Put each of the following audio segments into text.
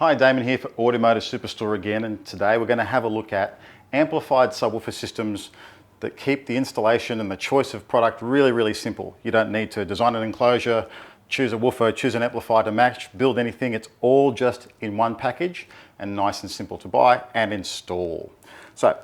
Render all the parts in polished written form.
Hi, Damon here for Automotive Superstore again, and today we're going to have a look at amplified subwoofer systems that keep the installation and the choice of product really simple. You don't need to design an enclosure, choose a woofer, choose an amplifier to match, build anything. It's all just in one package and nice and simple to buy and install. So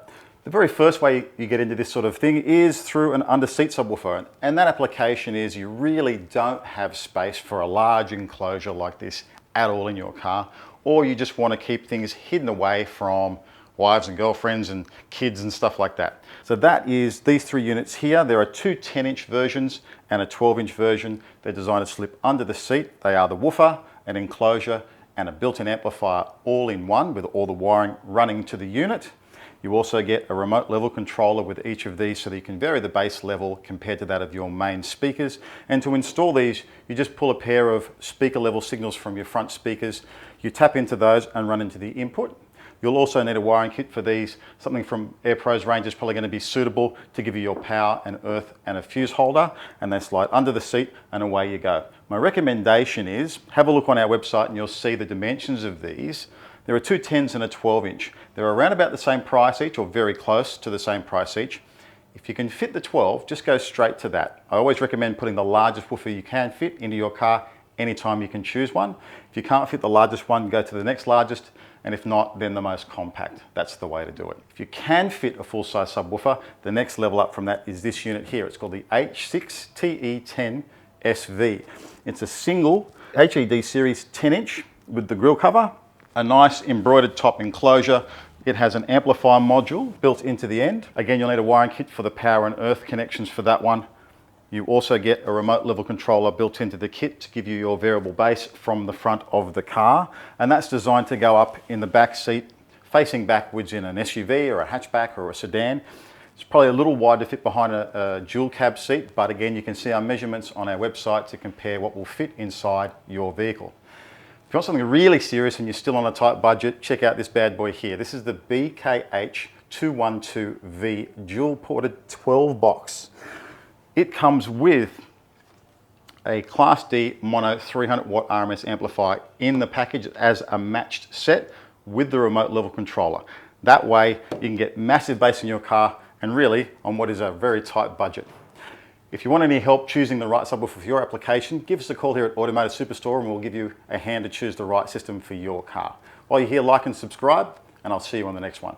the very first way you get into this sort of thing is through an under-seat subwoofer, and that application is you really don't have space for a large enclosure like this at all in your car, or you just want to keep things hidden away from wives and girlfriends and kids and stuff like that. So that is these three units here. There are two 10-inch versions and a 12-inch version. They're designed to slip under the seat. They are the woofer, an enclosure, and a built-in amplifier all in one with all the wiring running to the unit. You also get a remote level controller with each of these so that you can vary the bass level compared to that of your main speakers. And to install these, you just pull a pair of speaker level signals from your front speakers. You tap into those and run into the input. You'll also need a wiring kit for these. Something from AirPro's range is probably going to be suitable to give you your power and earth and a fuse holder, and they slide under the seat and away you go. My recommendation is have a look on our website and you'll see the dimensions of these. There are two 10s and a 12-inch. They're around about the same price each, or very close to the same price each. If you can fit the 12, just go straight to that. I always recommend putting the largest woofer you can fit into your car anytime you can choose one. If you can't fit the largest one, go to the next largest, and if not, then the most compact. That's the way to do it. If you can fit a full-size subwoofer, the next level up from that is this unit here. It's called the H6TE10SV. It's a single HED series 10-inch with the grille cover, a nice embroidered top enclosure. It has an amplifier module built into the end. Again, you'll need a wiring kit for the power and earth connections for that one. You also get a remote level controller built into the kit to give you your variable bass from the front of the car. And that's designed to go up in the back seat, facing backwards in an SUV or a hatchback or a sedan. It's probably a little wide to fit behind a dual cab seat, but again, you can see our measurements on our website to compare what will fit inside your vehicle. If you want something really serious and you're still on a tight budget, check out this bad boy here. This is the BKH212V dual ported 12 box. It comes with a Class D mono 300 watt RMS amplifier in the package as a matched set with the remote level controller. That way you can get massive bass in your car and really on what is a very tight budget. If you want any help choosing the right subwoofer for your application, give us a call here at Automotive Superstore and we'll give you a hand to choose the right system for your car. While you're here, like and subscribe, and I'll see you on the next one.